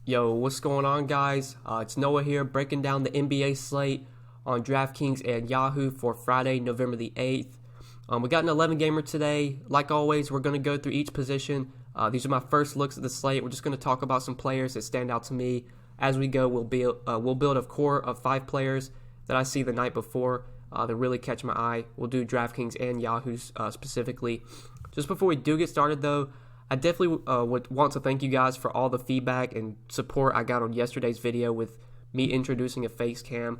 Yo, what's going on, guys? It's Noah here, breaking down the NBA slate on Draftkings and Yahoo for Friday, November the 8th. We got an 11-gamer today. Like always, we're going to go through each position. These are my first looks at the slate. We're just going to talk about some players that stand out to me. As we go, we'll build a core of 5 players that I see the night before that really catch my eye. We'll do Draftkings and Yahoo specifically. Just before we do get started, though, I definitely would want to thank you guys for all the feedback and support I got on yesterday's video with me introducing a face cam.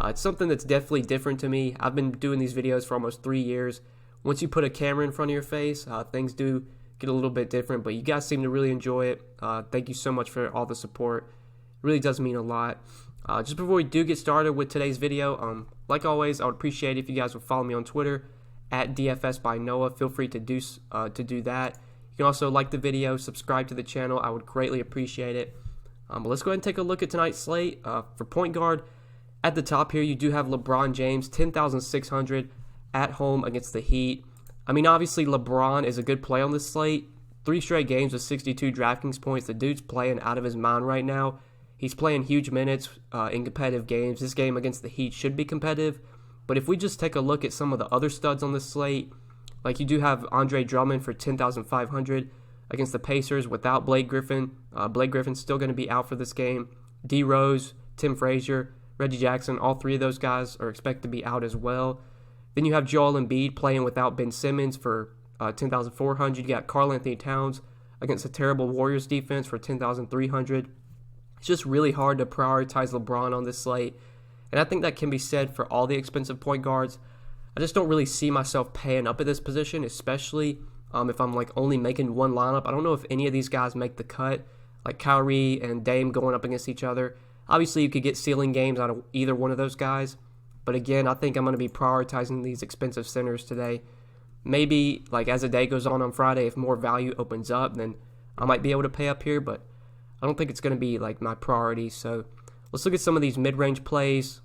It's something that's definitely different to me. I've been doing these videos for almost 3 years. Once you put a camera in front of your face, things do get a little bit different, but you guys seem to really enjoy it. Thank you so much for all the support. It really does mean a lot. Just before we do get started with today's video, like always, I would appreciate it if you guys would follow me on Twitter at DFS by Noah. Feel free to do that. You can also like the video, subscribe to the channel. I would greatly appreciate it. But let's go ahead and take a look at tonight's slate. For point guard, at the top here, you do have LeBron James, 10,600 at home against the Heat. I mean, obviously, LeBron is a good play on this slate. 3 straight games with 62 Draftkings points. The dude's playing out of his mind right now. He's playing huge minutes in competitive games. This game against the Heat should be competitive. But if we just take a look at some of the other studs on this slate, like you do have Andre Drummond for 10,500 against the Pacers without Blake Griffin. Blake Griffin's still going to be out for this game. D. Rose, Tim Frazier, Reggie Jackson, all 3 of those guys are expected to be out as well. Then you have Joel Embiid playing without Ben Simmons for 10,400. You got Karl Anthony Towns against a terrible Warriors defense for 10,300. It's just really hard to prioritize LeBron on this slate. And I think that can be said for all the expensive point guards. I just don't really see myself paying up at this position, especially if I'm like only making one lineup. I don't know if any of these guys make the cut, like Kyrie and Dame going up against each other. Obviously, you could get ceiling games out of either one of those guys. But again, I think I'm going to be prioritizing these expensive centers today. Maybe like as the day goes on Friday, if more value opens up, then I might be able to pay up here. But I don't think it's going to be like my priority. So let's look at some of these mid-range plays.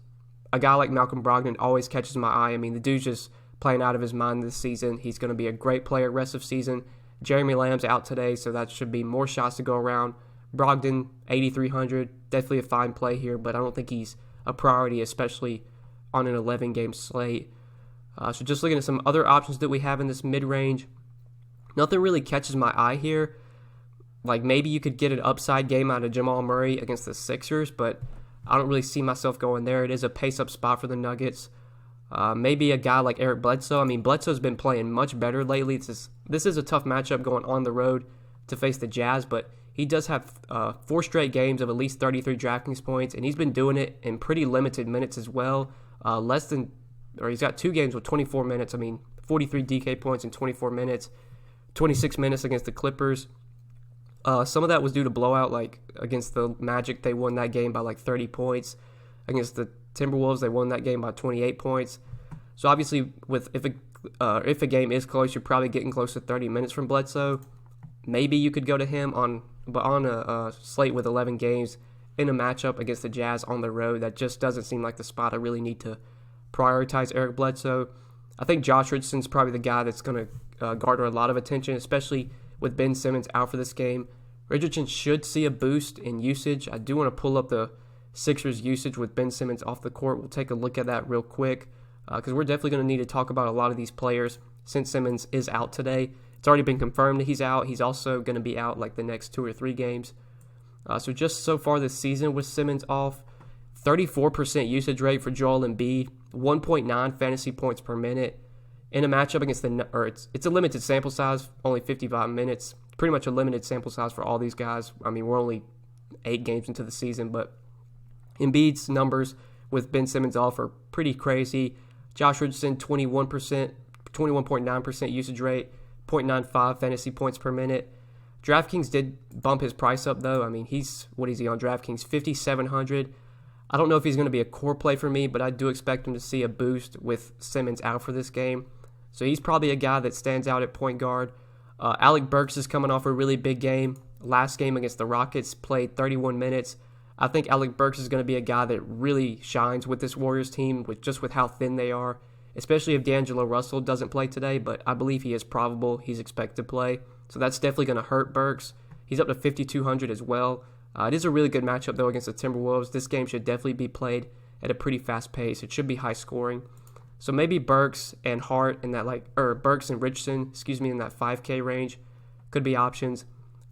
A guy like Malcolm Brogdon always catches my eye. I mean, the dude's just playing out of his mind this season. He's going to be a great player rest of season. Jeremy Lamb's out today, so that should be more shots to go around. Brogdon, 8,300, definitely a fine play here, but I don't think he's a priority, especially on an 11-game slate. So just looking at some other options that we have in this mid-range, nothing really catches my eye here. Like maybe you could get an upside game out of Jamal Murray against the Sixers, but I don't really see myself going there. It is a pace-up spot for the Nuggets. Maybe a guy like Eric Bledsoe. I mean, Bledsoe's been playing much better lately. This is a tough matchup going on the road to face the Jazz, but he does have 4 straight games of at least 33 Draftkings points, and he's been doing it in pretty limited minutes as well. He's got 2 games with 24 minutes. I mean, 43 DK points in 24 minutes, 26 minutes against the Clippers. Some of that was due to blowout, like against the Magic, they won that game by like 30 points. Against the Timberwolves, they won that game by 28 points. So obviously, if a game is close, you're probably getting close to 30 minutes from Bledsoe. Maybe you could go to him on a slate with 11 games in a matchup against the Jazz on the road. That just doesn't seem like the spot I really need to prioritize Eric Bledsoe. I think Josh Richardson's probably the guy that's going to garner a lot of attention, especially with Ben Simmons out for this game. Richardson should see a boost in usage. I do want to pull up the Sixers usage with Ben Simmons off the court. We'll take a look at that real quick because we're definitely going to need to talk about a lot of these players since Simmons is out today. It's already been confirmed that he's out. He's also going to be out like the next 2 or 3 games. So just so far this season with Simmons off, 34% usage rate for Joel Embiid, 1.9 fantasy points per minute. In a matchup against it's a limited sample size, only 55 minutes. Pretty much a limited sample size for all these guys. I mean, we're only 8 games into the season, but Embiid's numbers with Ben Simmons off are pretty crazy. Josh Richardson, 21.9% usage rate, 0.95 fantasy points per minute. DraftKings did bump his price up, though. I mean, what is he on DraftKings? 5,700. I don't know if he's going to be a core play for me, but I do expect him to see a boost with Simmons out for this game. So he's probably a guy that stands out at point guard. Alec Burks is coming off a really big game. Last game against the Rockets, played 31 minutes. I think Alec Burks is going to be a guy that really shines with this Warriors team, with how thin they are, especially if D'Angelo Russell doesn't play today, but I believe he is probable. He's expected to play. So that's definitely going to hurt Burks. He's up to 5,200 as well. It is a really good matchup, though, against the Timberwolves. This game should definitely be played at a pretty fast pace. It should be high scoring. So maybe Burks and Hart in that Burks and Richardson, in that 5K range could be options.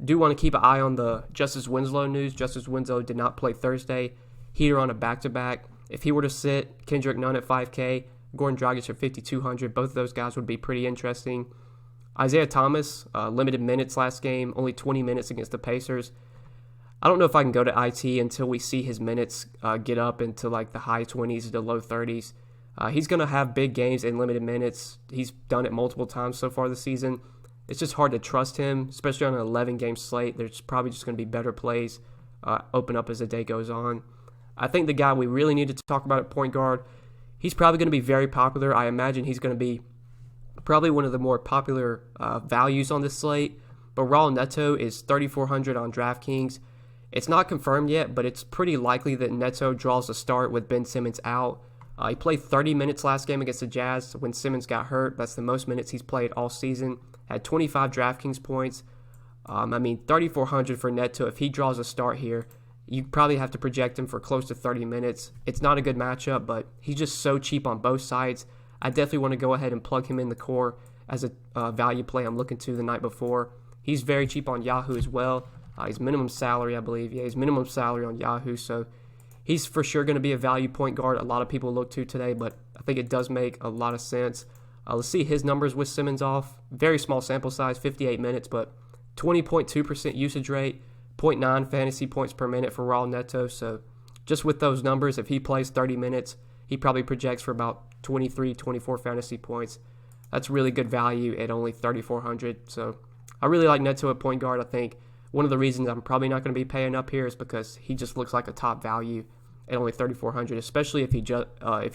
Do want to keep an eye on the Justice Winslow news. Justice Winslow did not play Thursday. Heater on a back-to-back. If he were to sit, Kendrick Nunn at 5K, Goran Dragic at 5,200. Both of those guys would be pretty interesting. Isaiah Thomas, limited minutes last game, only 20 minutes against the Pacers. I don't know if I can go to IT until we see his minutes get up into like the high 20s to low 30s. He's going to have big games in limited minutes. He's done it multiple times so far this season. It's just hard to trust him, especially on an 11-game slate. There's probably just going to be better plays open up as the day goes on. I think the guy we really need to talk about at point guard, he's probably going to be very popular. I imagine he's going to be probably one of the more popular values on this slate. But Raul Neto is 3,400 on DraftKings. It's not confirmed yet, but it's pretty likely that Neto draws a start with Ben Simmons out. He played 30 minutes last game against the Jazz when Simmons got hurt. That's the most minutes he's played all season. Had 25 DraftKings points. 3,400 for Neto. If he draws a start here, you probably have to project him for close to 30 minutes. It's not a good matchup, but he's just so cheap on both sides. I definitely want to go ahead and plug him in the core as a value play I'm looking to the night before. He's very cheap on Yahoo as well. He's minimum salary, I believe. Yeah, he's minimum salary on Yahoo, so he's for sure going to be a value point guard a lot of people look to today, but I think it does make a lot of sense. Let's see his numbers with Simmons off. Very small sample size, 58 minutes, but 20.2% usage rate, 0.9 fantasy points per minute for Raul Neto. So just with those numbers, if he plays 30 minutes, he probably projects for about 23, 24 fantasy points. That's really good value at only 3,400. So I really like Neto at point guard. I think one of the reasons I'm probably not going to be paying up here is because he just looks like a top value at only 3,400, especially if he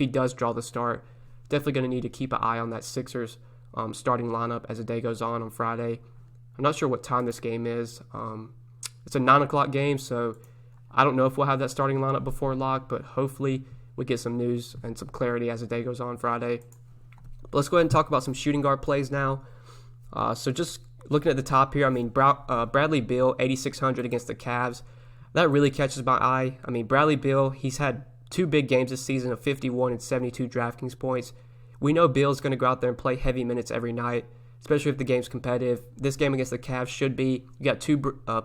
does draw the start. Definitely going to need to keep an eye on that Sixers starting lineup as the day goes on Friday. I'm not sure what time this game is. It's a 9 o'clock game, so I don't know if we'll have that starting lineup before lock, but hopefully we get some news and some clarity as the day goes on Friday. But let's go ahead and talk about some shooting guard plays now. So just looking at the top here, Bradley Beal, 8,600 against the Cavs. That really catches my eye. Bradley Beal, he's had 2 big games this season of 51 and 72 DraftKings points. We know Beal's going to go out there and play heavy minutes every night, especially if the game's competitive. This game against the Cavs should be. You got 2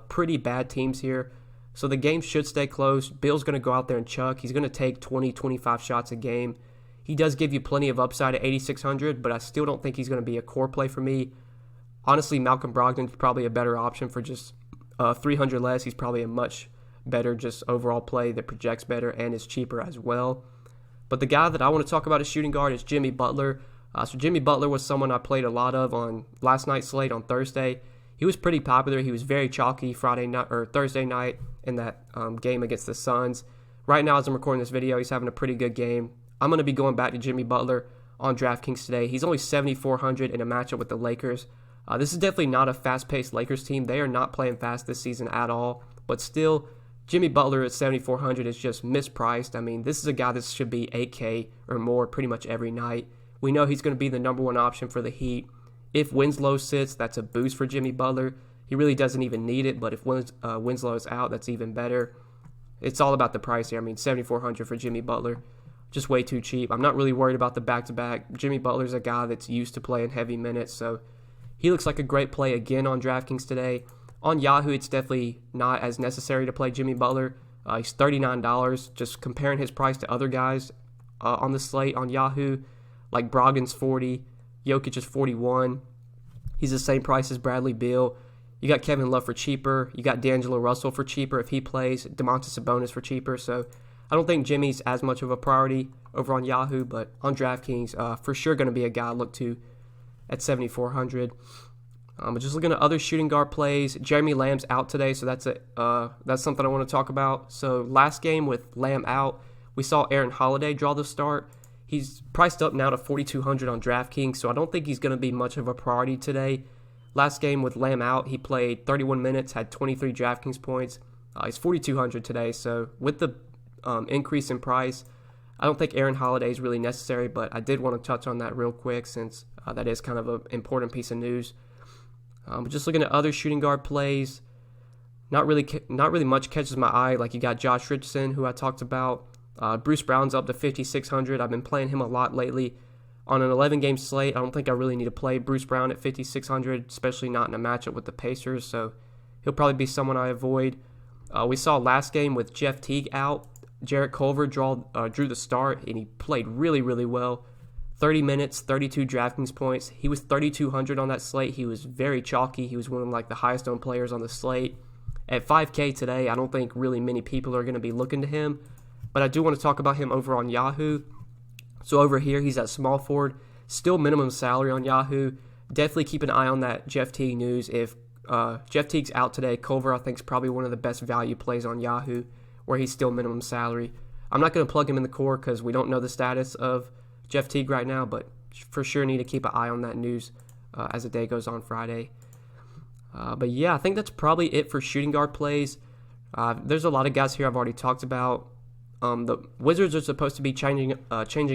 pretty bad teams here, so the game should stay close. Beal's going to go out there and chuck. He's going to take 20, 25 shots a game. He does give you plenty of upside at 8,600, but I still don't think he's going to be a core play for me. Honestly, Malcolm Brogdon's probably a better option for just 300 less. He's probably a much better just overall play that projects better and is cheaper as well. But the guy that I want to talk about as shooting guard is Jimmy Butler. So Jimmy Butler was someone I played a lot of on last night's slate on Thursday. He was pretty popular. He was very chalky Thursday night in that game against the Suns. Right now, as I'm recording this video, he's having a pretty good game. I'm going to be going back to Jimmy Butler on DraftKings today. He's only 7,400 in a matchup with the Lakers. This is definitely not a fast-paced Lakers team. They are not playing fast this season at all. But still, Jimmy Butler at 7,400 is just mispriced. This is a guy that should be 8K or more pretty much every night. We know he's going to be the number one option for the Heat. If Winslow sits, that's a boost for Jimmy Butler. He really doesn't even need it, but if Winslow is out, that's even better. It's all about the price here. 7,400 for Jimmy Butler, just way too cheap. I'm not really worried about the back-to-back. Jimmy Butler's a guy that's used to playing heavy minutes, so he looks like a great play again on DraftKings today. On Yahoo, it's definitely not as necessary to play Jimmy Butler. He's $39. Just comparing his price to other guys on the slate on Yahoo, like Brogdon's 40, Jokic is 41. He's the same price as Bradley Beal. You got Kevin Love for cheaper. You got D'Angelo Russell for cheaper if he plays. Domantas Sabonis for cheaper. So I don't think Jimmy's as much of a priority over on Yahoo, but on DraftKings, for sure going to be a guy I look to at 7,400. But just looking at other shooting guard plays, Jeremy Lamb's out today, so that's something I want to talk about. So last game with Lamb out, we saw Aaron Holiday draw the start. He's priced up now to 4,200 on DraftKings, so I don't think he's going to be much of a priority today. Last game with Lamb out, he played 31 minutes, had 23 DraftKings points. He's 4,200 today, so with the increase in price, I don't think Aaron Holiday is really necessary, but I did want to touch on that real quick since that is kind of an important piece of news. But just looking at other shooting guard plays, not really much catches my eye. Like you got Josh Richardson, who I talked about. Bruce Brown's up to 5,600. I've been playing him a lot lately. On an 11-game slate, I don't think I really need to play Bruce Brown at 5,600, especially not in a matchup with the Pacers, so he'll probably be someone I avoid. We saw last game with Jeff Teague out. Jarrett Culver drew the start, and he played really, really well. 30 minutes, 32 DraftKings points. He was 3,200 on that slate. He was very chalky. He was one of the highest owned players on the slate. At 5K today, I don't think really many people are going to be looking to him, but I do want to talk about him over on Yahoo. So over here, he's at small forward, still minimum salary on Yahoo. Definitely keep an eye on that Jeff Teague news. If Jeff Teague's out today, Culver I think is probably one of the best value plays on Yahoo, where he's still minimum salary. I'm not going to plug him in the core because we don't know the status of Jeff Teague right now, but for sure need to keep an eye on that news as the day goes on Friday. But yeah, I think that's probably it for shooting guard plays. There's a lot of guys here I've already talked about. The Wizards are supposed to be changing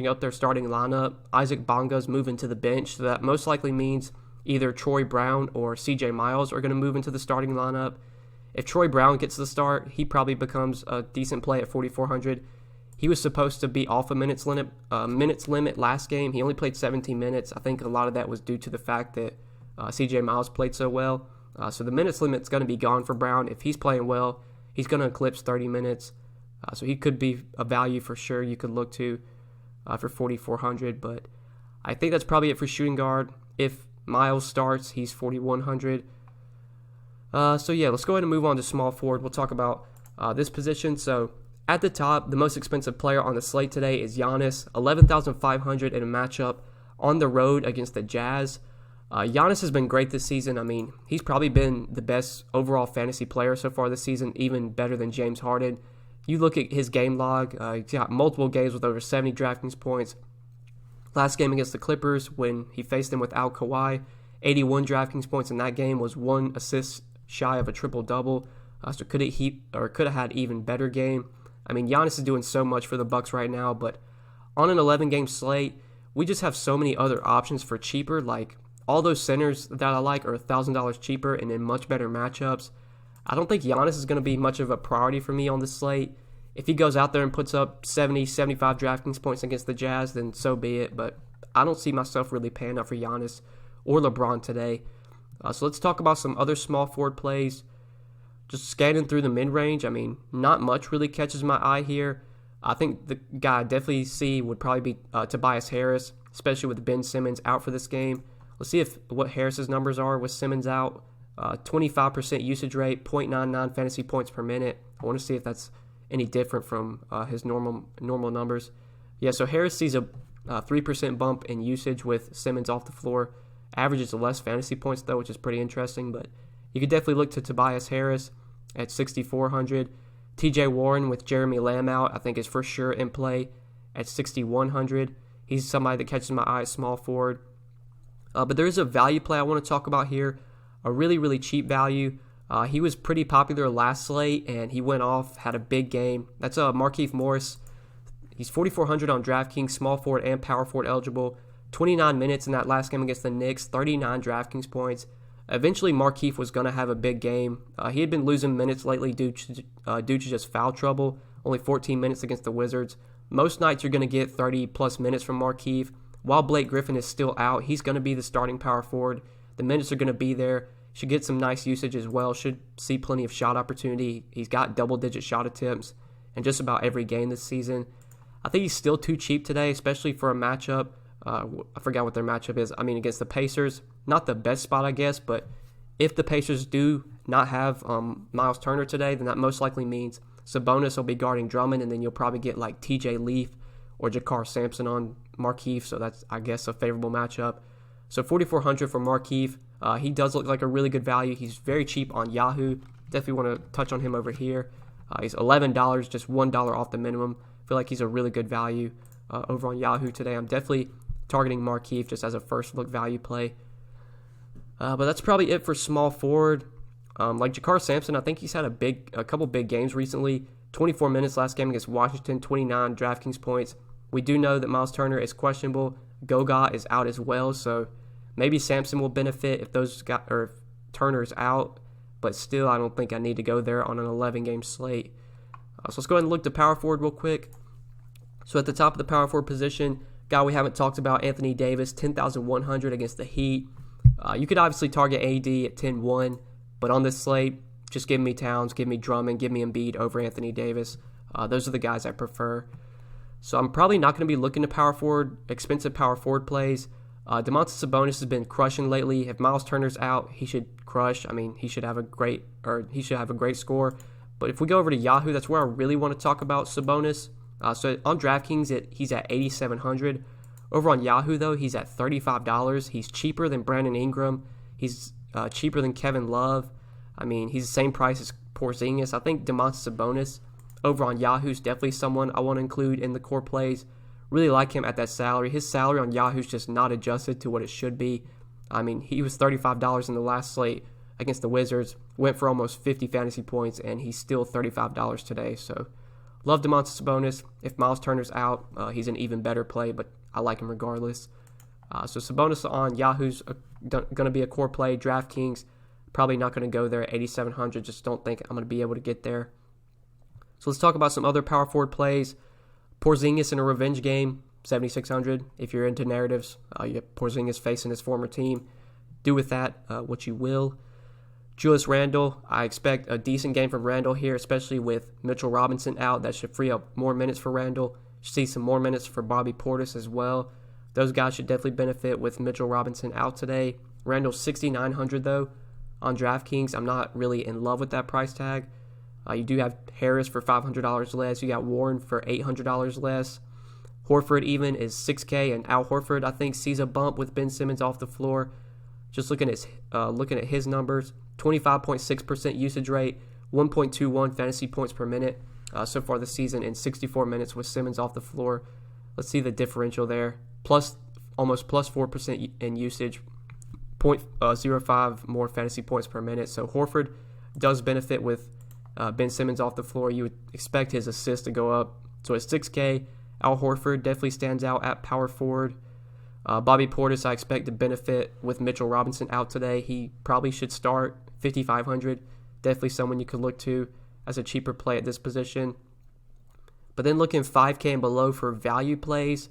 up their starting lineup. Isaac Bonga's moving to the bench, so that most likely means either Troy Brown or CJ Miles are going to move into the starting lineup. If Troy Brown gets the start, he probably becomes a decent play at 4,400. He was supposed to be off a minutes limit last game. He only played 17 minutes. I think a lot of that was due to the fact that CJ Miles played so well. So the minutes limit's going to be gone for Brown. If he's playing well, he's going to eclipse 30 minutes. So he could be a value for sure you could look to for 4,400. But I think that's probably it for shooting guard. If Miles starts, he's 4,100. So yeah, let's go ahead and move on to small forward. We'll talk about this position. So at the top, the most expensive player on the slate today is Giannis, 11,500 in a matchup on the road against the Jazz. Giannis has been great this season. I mean, he's probably been the best overall fantasy player so far this season, even better than James Harden. You look at his game log, he's got multiple games with over 70 DraftKings points. Last game against the Clippers, when he faced them without Kawhi, 81 DraftKings points in that game, was 1 assist shy of a triple-double. So could have had even better game. I mean, Giannis is doing so much for the Bucks right now, but on an 11-game slate, we just have so many other options for cheaper. Like, all those centers that I like are $1,000 cheaper and in much better matchups. I don't think Giannis is going to be much of a priority for me on this slate. If he goes out there and puts up 70, 75 DraftKings points against the Jazz, then so be it. But I don't see myself really paying up for Giannis or LeBron today. So let's talk about some other small forward plays. Just scanning through the mid-range, I mean, not much really catches my eye here. I think the guy I definitely see would probably be Tobias Harris, especially with Ben Simmons out for this game. Let's see what Harris's numbers are with Simmons out. 25% usage rate, 0.99 fantasy points per minute. I want to see if that's any different from his normal numbers. Yeah, so Harris sees a 3% bump in usage with Simmons off the floor. Averages less fantasy points, though, which is pretty interesting. But you could definitely look to Tobias Harris at 6,400. TJ Warren with Jeremy Lamb out, I think is for sure in play at 6,100. He's somebody that catches my eye, small forward. But there is a value play I want to talk about here, a really, really cheap value. He was pretty popular last slate, and he went off, had a big game. That's Markieff Morris. He's 4,400 on DraftKings, small forward and power forward eligible. 29 minutes in that last game against the Knicks, 39 DraftKings points. Eventually, Markieff was going to have a big game. He had been losing minutes lately due to just foul trouble, only 14 minutes against the Wizards. Most nights you're going to get 30-plus minutes from Markieff. While Blake Griffin is still out, he's going to be the starting power forward. The minutes are going to be there. Should get some nice usage as well. Should see plenty of shot opportunity. He's got double-digit shot attempts in just about every game this season. I think he's still too cheap today, especially for a matchup. I forgot what their matchup is. I mean, against the Pacers. Not the best spot, I guess, but if the Pacers do not have Miles Turner today, then that most likely means Sabonis will be guarding Drummond, and then you'll probably get like TJ Leaf or Jakar Sampson on Markieff, so that's, I guess, a favorable matchup. So 4,400 for Markieff. He does look like a really good value. He's very cheap on Yahoo. Definitely want to touch on him over here. He's $11, just $1 off the minimum. I feel like he's a really good value over on Yahoo today. I'm definitely targeting Markieff just as a first-look value play. But that's probably it for small forward. Like Jakar Sampson, I think he's had a couple big games recently. 24 minutes last game against Washington, 29 DraftKings points. We do know that Miles Turner is questionable. Goga is out as well, so maybe Sampson will benefit if Turner's out. but still I don't think I need to go there on an 11-game slate. So let's go ahead and look to power forward real quick. So at the top of the power forward position, guy we haven't talked about, Anthony Davis, 10,100 against the Heat. You could obviously target AD at 10-1, but on this slate, just give me Towns, give me Drummond, give me Embiid over Anthony Davis. Those are the guys I prefer. So I'm probably not going to be looking to expensive power forward plays. Domantas Sabonis has been crushing lately. If Miles Turner's out, he should crush. I mean, he should have a great score. But if we go over to Yahoo, that's where I really want to talk about Sabonis. So on Draftkings, he's at 8,700. Over on Yahoo, though, he's at $35. He's cheaper than Brandon Ingram. He's cheaper than Kevin Love. I mean, he's the same price as Porzingis. I think Domantas Sabonis over on Yahoo is definitely someone I want to include in the core plays. Really like him at that salary. His salary on Yahoo is just not adjusted to what it should be. I mean, he was $35 in the last slate against the Wizards, went for almost 50 fantasy points, and he's still $35 today. So, love Domantas Sabonis. If Miles Turner's out, he's an even better play, but I like him regardless. So Sabonis on Yahoo's going to be a core play. DraftKings, probably not going to go there at 8,700. Just don't think I'm going to be able to get there. So let's talk about some other power forward plays. Porzingis in a revenge game, 7,600. If you're into narratives, you have Porzingis facing his former team. Do with that what you will. Julius Randle, I expect a decent game from Randle here, especially with Mitchell Robinson out. That should free up more minutes for Randle. See some more minutes for Bobby Portis as well. Those guys should definitely benefit with Mitchell Robinson out today. Randle's 6,900 though on DraftKings. I'm not really in love with that price tag. You do have Harris for $500 less. You got Warren for $800 less. Horford even is $6K, and Al Horford I think sees a bump with Ben Simmons off the floor. Just looking at his numbers, 25.6% usage rate, 1.21 fantasy points per minute so far this season in 64 minutes with Simmons off the floor. Let's see the differential there. Almost plus 4% in usage, 0.05 more fantasy points per minute. So Horford does benefit with Ben Simmons off the floor. You would expect his assists to go up. So at 6K, Al Horford definitely stands out at power forward. Bobby Portis, I expect to benefit with Mitchell Robinson out today. He probably should start 5,500. Definitely someone you could look to as a cheaper play at this position. But then looking 5K and below for value plays,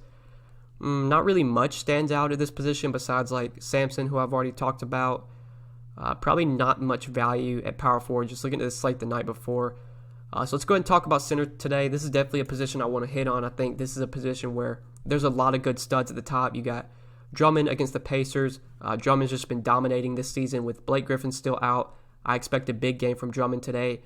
not really much stands out at this position besides like Sampson, who I've already talked about. Probably not much value at power forward, just looking at the slate the night before. So let's go ahead and talk about center today. This is definitely a position I want to hit on. I think this is a position where there's a lot of good studs at the top. You got Drummond against the Pacers. Drummond's just been dominating this season with Blake Griffin still out. I expect a big game from Drummond today.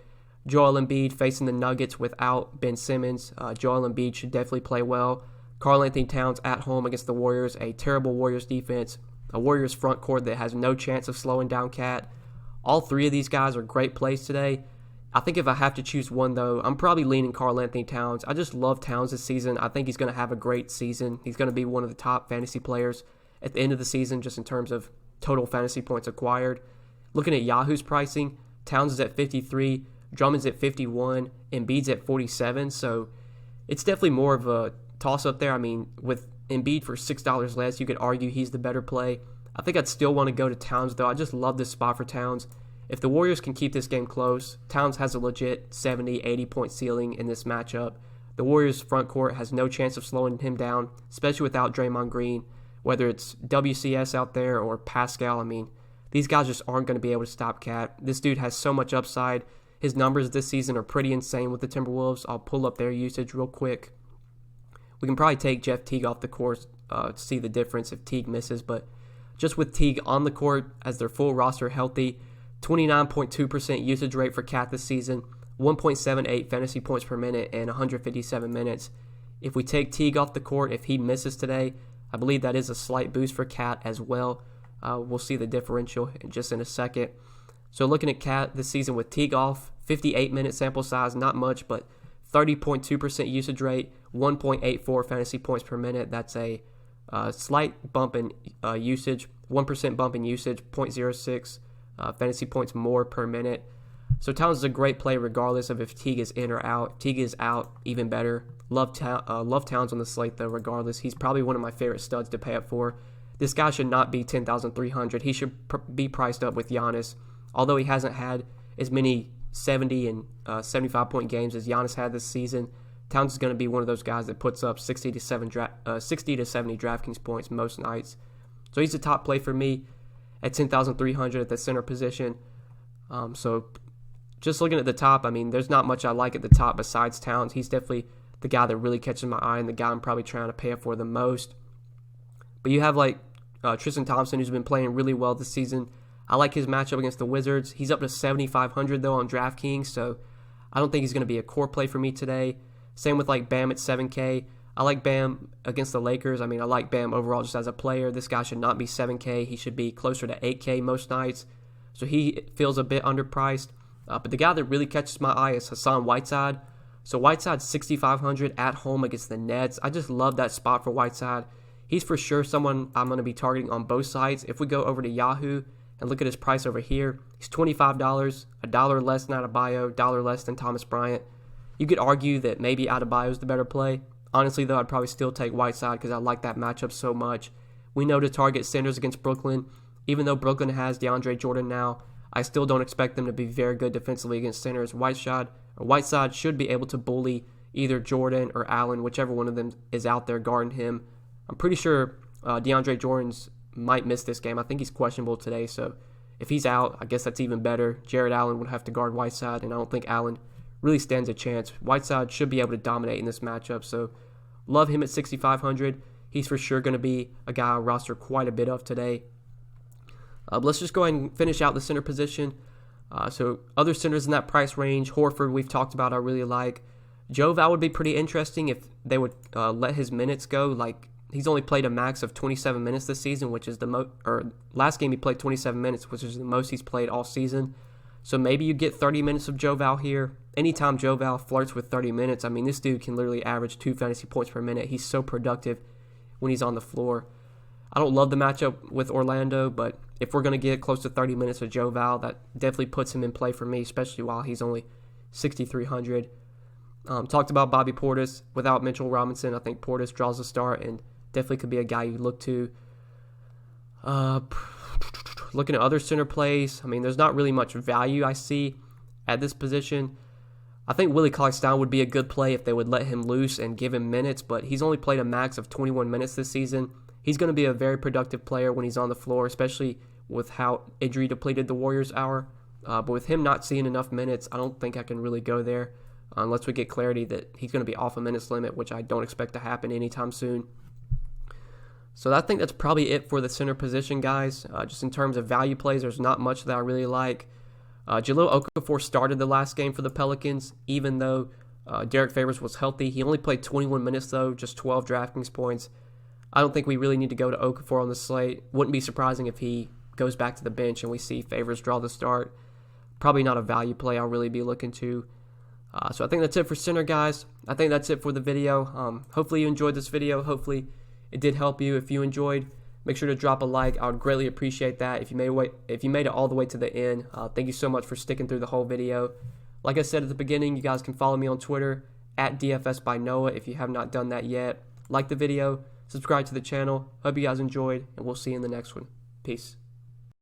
Joel Embiid facing the Nuggets without Ben Simmons. Joel Embiid should definitely play well. Karl-Anthony Towns at home against the Warriors. A terrible Warriors defense. A Warriors front court that has no chance of slowing down Cat. All three of these guys are great plays today. I think if I have to choose one, though, I'm probably leaning Karl-Anthony Towns. I just love Towns this season. I think he's going to have a great season. He's going to be one of the top fantasy players at the end of the season, just in terms of total fantasy points acquired. Looking at Yahoo's pricing, Towns is at 53, Drummond's at 51, Embiid's at 47. So it's definitely more of a toss-up there. I mean, with Embiid for $6 less, you could argue he's the better play. I think I'd still want to go to Towns, though. I just love this spot for Towns. If the Warriors can keep this game close, Towns has a legit 70, 80-point ceiling in this matchup. The Warriors' front court has no chance of slowing him down, especially without Draymond Green. Whether it's WCS out there or Pascal, I mean, these guys just aren't going to be able to stop Cat. This dude has so much upside. His numbers this season are pretty insane with the Timberwolves. I'll pull up their usage real quick. We can probably take Jeff Teague off the court to see the difference if Teague misses, but just with Teague on the court as their full roster healthy, 29.2% usage rate for Cat this season, 1.78 fantasy points per minute, and 157 minutes. If we take Teague off the court, if he misses today, I believe that is a slight boost for Cat as well. We'll see the differential just in a second. So looking at Cat this season with Teague off, 58-minute sample size, not much, but 30.2% usage rate, 1.84 fantasy points per minute. That's a slight bump in usage, 1% bump in usage, 0.06 fantasy points more per minute. So Towns is a great play regardless of if Teague is in or out. If Teague is out, even better. Love Towns on the slate though regardless. He's probably one of my favorite studs to pay up for. This guy should not be 10,300. He should be priced up with Giannis. Although he hasn't had as many 70 and 75-point games as Giannis had this season. Towns is going to be one of those guys that puts up 60 to 70 DraftKings points most nights. So he's a top play for me at 10,300 at the center position. So just looking at the top, I mean, there's not much I like at the top besides Towns. He's definitely the guy that really catches my eye and the guy I'm probably trying to pay for the most. But you have like Tristan Thompson, who's been playing really well this season. I like his matchup against the Wizards. He's up to 7,500 though on DraftKings, so I don't think he's going to be a core play for me today. Same with like Bam at 7K. I like Bam against the Lakers. I mean, I like Bam overall just as a player. This guy should not be 7K. He should be closer to 8K most nights. So he feels a bit underpriced. But the guy that really catches my eye is Hassan Whiteside. So Whiteside's 6,500 at home against the Nets. I just love that spot for Whiteside. He's for sure someone I'm going to be targeting on both sides. If we go over to Yahoo and look at his price over here, he's $25, $1 less than Adebayo, $1 less than Thomas Bryant. You could argue that maybe Adebayo's the better play. Honestly, though, I'd probably still take Whiteside because I like that matchup so much. We know to target centers against Brooklyn. Even though Brooklyn has DeAndre Jordan now, I still don't expect them to be very good defensively against centers. Whiteside should be able to bully either Jordan or Allen, whichever one of them is out there guarding him. I'm pretty sure DeAndre Jordan's might miss this game. I think he's questionable today, so if he's out, I guess that's even better. Jared Allen would have to guard Whiteside, and I don't think Allen really stands a chance. Whiteside should be able to dominate in this matchup, so love him at 6,500. He's for sure going to be a guy I'll roster quite a bit of today. Let's just go ahead and finish out the center position. So other centers in that price range, Horford we've talked about I really like. Joval would be pretty interesting if they would let his minutes go. Like, he's only played a max of 27 minutes this season, which is the most, or last game he played 27 minutes, which is the most he's played all season. So maybe you get 30 minutes of Joval here. Anytime Joval flirts with 30 minutes, I mean, this dude can literally average 2 fantasy points per minute. He's so productive when he's on the floor. I don't love the matchup with Orlando, but if we're going to get close to 30 minutes of Joval, that definitely puts him in play for me, especially while he's only 6,300. Talked about Bobby Portis. Without Mitchell Robinson, I think Portis draws the start and definitely could be a guy you look to. Looking at other center plays, I mean, there's not really much value I see at this position. I think Willie Cauley-Stein would be a good play if they would let him loose and give him minutes, but he's only played a max of 21 minutes this season. He's going to be a very productive player when he's on the floor, especially with how injury depleted the Warriors are. But with him not seeing enough minutes, I don't think I can really go there unless we get clarity that he's going to be off a minutes limit, which I don't expect to happen anytime soon. So I think that's probably it for the center position, guys. Just in terms of value plays, there's not much that I really like. Jahlil Okafor started the last game for the Pelicans, even though Derek Favors was healthy. He only played 21 minutes, though, just 12 DraftKings points. I don't think we really need to go to Okafor on the slate. Wouldn't be surprising if he goes back to the bench and we see Favors draw the start. Probably not a value play I'll really be looking to. So I think that's it for center, guys. I think that's it for the video. Hopefully you enjoyed this video. Hopefully it did help you. If you enjoyed, make sure to drop a like. I would greatly appreciate that. If you made it all the way to the end, thank you so much for sticking through the whole video. Like I said at the beginning, you guys can follow me on Twitter at DFS by Noah if you have not done that yet. Like the video, subscribe to the channel. Hope you guys enjoyed, and we'll see you in the next one. Peace.